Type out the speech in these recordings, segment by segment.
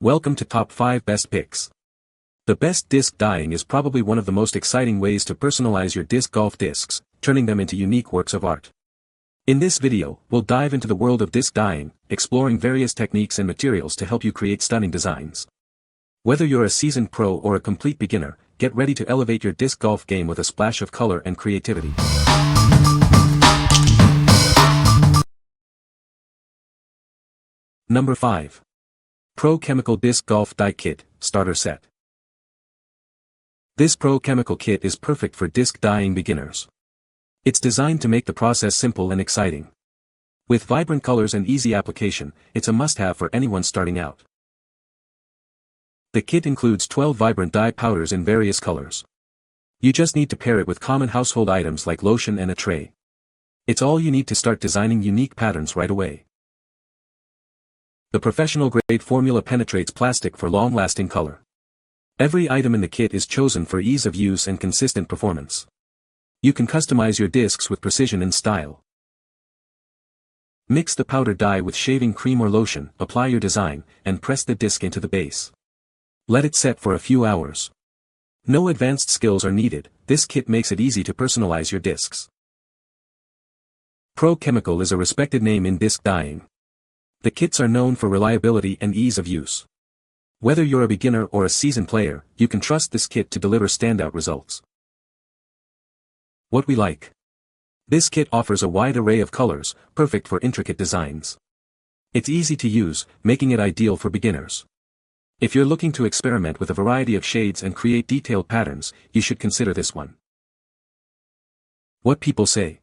Welcome to Top 5 Best Picks. The best disc dyeing is probably one of the most exciting ways to personalize your disc golf discs, turning them into unique works of art. In this video, we'll dive into the world of disc dyeing, exploring various techniques and materials to help you create stunning designs. Whether you're a seasoned pro or a complete beginner, get ready to elevate your disc golf game with a splash of color and creativity. Number 5. Pro Chemical Disc Golf Dye Kit, Starter Set. This Pro Chemical Kit is perfect for disc dyeing beginners. It's designed to make the process simple and exciting. With vibrant colors and easy application, it's a must-have for anyone starting out. The kit includes 12 vibrant dye powders in various colors. You just need to pair it with common household items like lotion and a tray. It's all you need to start designing unique patterns right away. The professional-grade formula penetrates plastic for long-lasting color. Every item in the kit is chosen for ease of use and consistent performance. You can customize your discs with precision and style. Mix the powder dye with shaving cream or lotion, apply your design, and press the disc into the base. Let it set for a few hours. No advanced skills are needed, this kit makes it easy to personalize your discs. Pro Chemical is a respected name in disc dyeing. The kits are known for reliability and ease of use. Whether you're a beginner or a seasoned player, you can trust this kit to deliver standout results. What we like. This kit offers a wide array of colors, perfect for intricate designs. It's easy to use, making it ideal for beginners. If you're looking to experiment with a variety of shades and create detailed patterns, you should consider this one. What people say.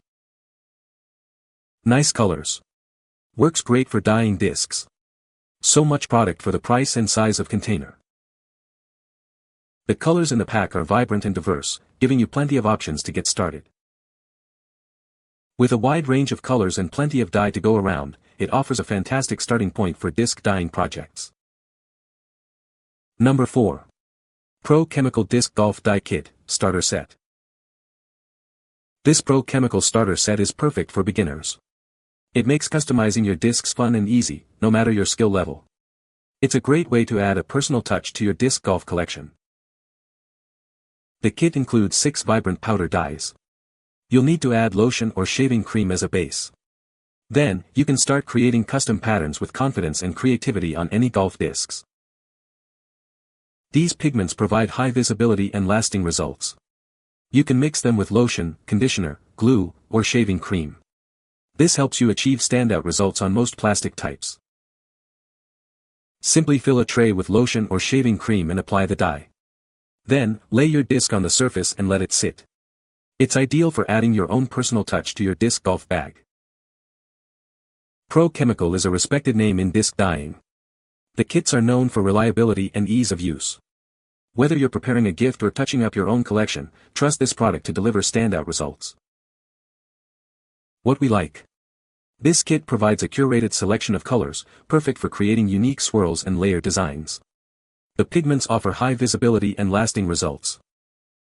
Nice colors. Works great for dyeing discs. So much product for the price and size of container. The colors in the pack are vibrant and diverse, giving you plenty of options to get started. With a wide range of colors and plenty of dye to go around, it offers a fantastic starting point for disc dyeing projects. Number 4. Pro Chemical Disc Golf Dye Kit, Starter Set. This Pro Chemical Starter Set is perfect for beginners. It makes customizing your discs fun and easy, no matter your skill level. It's a great way to add a personal touch to your disc golf collection. The kit includes 6 vibrant powder dyes. You'll need to add lotion or shaving cream as a base. Then, you can start creating custom patterns with confidence and creativity on any golf discs. These pigments provide high visibility and lasting results. You can mix them with lotion, conditioner, glue, or shaving cream. This helps you achieve standout results on most plastic types. Simply fill a tray with lotion or shaving cream and apply the dye. Then, lay your disc on the surface and let it sit. It's ideal for adding your own personal touch to your disc golf bag. Pro Chemical is a respected name in disc dyeing. The kits are known for reliability and ease of use. Whether you're preparing a gift or touching up your own collection, trust this product to deliver standout results. What we like. This kit provides a curated selection of colors, perfect for creating unique swirls and layer designs. The pigments offer high visibility and lasting results.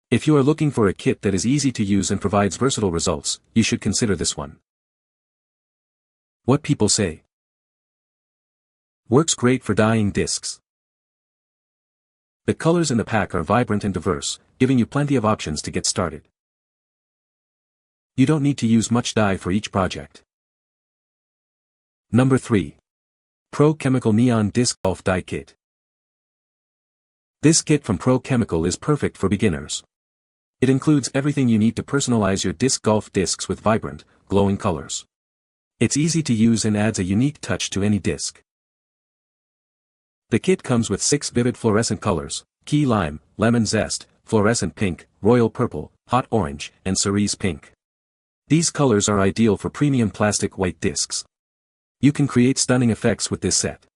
If you are looking for a kit that is easy to use and provides versatile results, you should consider this one. What people say. Works great for dyeing discs. The colors in the pack are vibrant and diverse, giving you plenty of options to get started. You don't need to use much dye for each project. Number 3. Pro Chemical Neon Disc Golf Dye Kit. This kit from Pro Chemical is perfect for beginners. It includes everything you need to personalize your disc golf discs with vibrant, glowing colors. It's easy to use and adds a unique touch to any disc. The kit comes with 6 vivid fluorescent colors: key lime, lemon zest, fluorescent pink, royal purple, hot orange, and cerise pink. These colors are ideal for premium plastic white discs. You can create stunning effects with this set.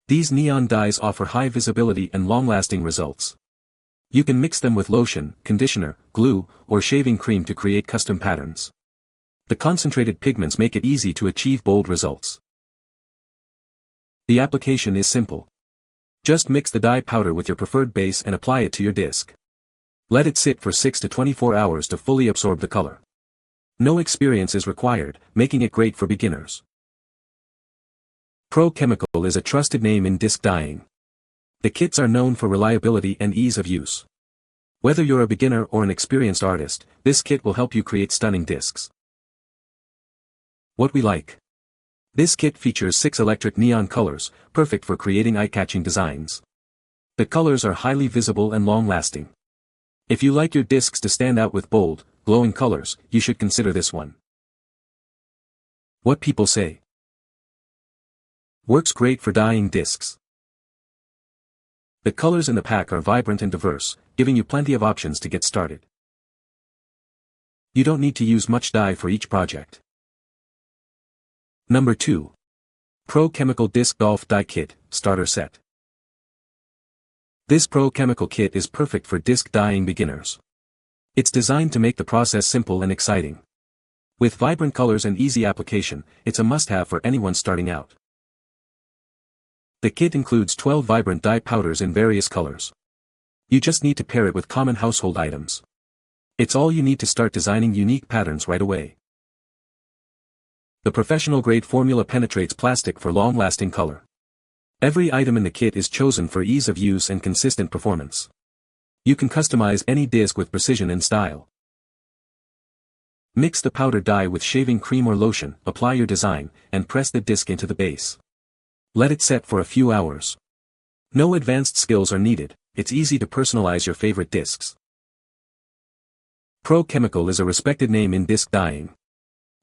These neon dyes offer high visibility and long-lasting results. You can mix them with lotion, conditioner, glue, or shaving cream to create custom patterns. The concentrated pigments make it easy to achieve bold results. The application is simple. Just mix the dye powder with your preferred base and apply it to your disc. Let it sit for 6 to 24 hours to fully absorb the color. No experience is required, making it great for beginners. Pro Chemical is a trusted name in disc dyeing. The kits are known for reliability and ease of use. Whether you're a beginner or an experienced artist, this kit will help you create stunning discs. What we like. This kit features 6 electric neon colors, perfect for creating eye-catching designs. The colors are highly visible and long-lasting. If you like your discs to stand out with bold, glowing colors, you should consider this one. What people say. Works great for dyeing discs. The colors in the pack are vibrant and diverse, giving you plenty of options to get started. You don't need to use much dye for each project. Number 2. Pro Chemical Disc Golf Dye Kit, Starter Set. This Pro Chemical kit is perfect for disc dyeing beginners. It's designed to make the process simple and exciting. With vibrant colors and easy application, it's a must-have for anyone starting out. The kit includes 12 vibrant dye powders in various colors. You just need to pair it with common household items. It's all you need to start designing unique patterns right away. The professional-grade formula penetrates plastic for long-lasting color. Every item in the kit is chosen for ease of use and consistent performance. You can customize any disc with precision and style. Mix the powder dye with shaving cream or lotion, apply your design, and press the disc into the base. Let it set for a few hours. No advanced skills are needed, it's easy to personalize your favorite discs. Pro Chemical is a respected name in disc dyeing.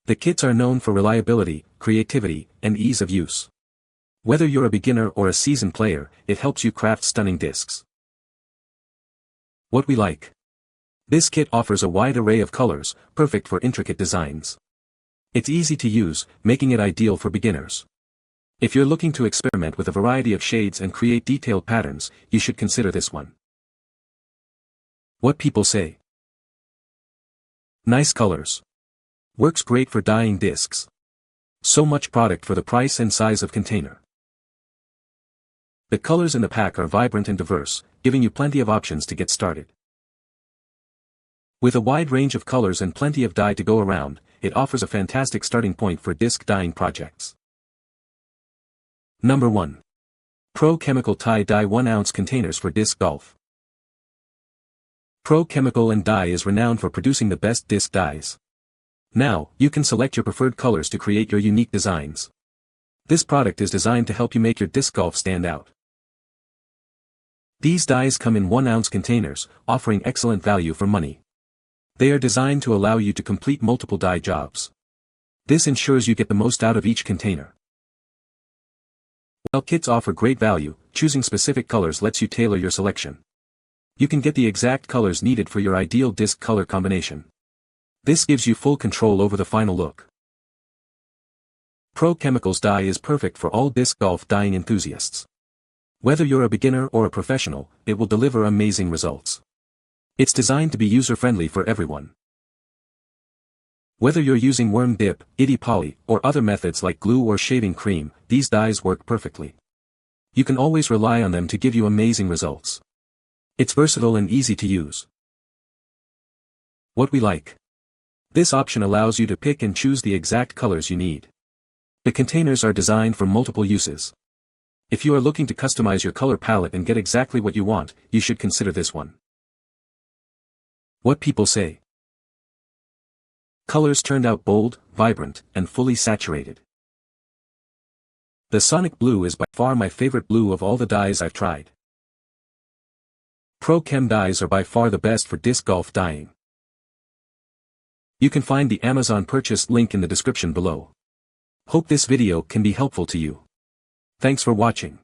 The kits are known for reliability, creativity, and ease of use. Whether you're a beginner or a seasoned player, it helps you craft stunning discs. What we like. This kit offers a wide array of colors, perfect for intricate designs. It's easy to use, making it ideal for beginners. If you're looking to experiment with a variety of shades and create detailed patterns, you should consider this one. What people say. Nice colors. Works great for dyeing discs. So much product for the price and size of container. The colors in the pack are vibrant and diverse, giving you plenty of options to get started. With a wide range of colors and plenty of dye to go around, it offers a fantastic starting point for disc dyeing projects. Number 1. Pro Chemical Tie-Dye 1-ounce containers for disc golf. Pro Chemical and Dye is renowned for producing the best disc dyes. Now, you can select your preferred colors to create your unique designs. This product is designed to help you make your disc golf stand out. These dyes come in 1-ounce containers, offering excellent value for money. They are designed to allow you to complete multiple dye jobs. This ensures you get the most out of each container. While kits offer great value, choosing specific colors lets you tailor your selection. You can get the exact colors needed for your ideal disc color combination. This gives you full control over the final look. Pro Chemical's dye is perfect for all disc golf dyeing enthusiasts. Whether you're a beginner or a professional, it will deliver amazing results. It's designed to be user-friendly for everyone. Whether you're using worm dip, itty poly, or other methods like glue or shaving cream, these dyes work perfectly. You can always rely on them to give you amazing results. It's versatile and easy to use. What we like. This option allows you to pick and choose the exact colors you need. The containers are designed for multiple uses. If you are looking to customize your color palette and get exactly what you want, you should consider this one. What people say. Colors turned out bold, vibrant, and fully saturated. The Sonic Blue is by far my favorite blue of all the dyes I've tried. Pro Chem dyes are by far the best for disc golf dyeing. You can find the Amazon purchase link in the description below. Hope this video can be helpful to you. Thanks for watching.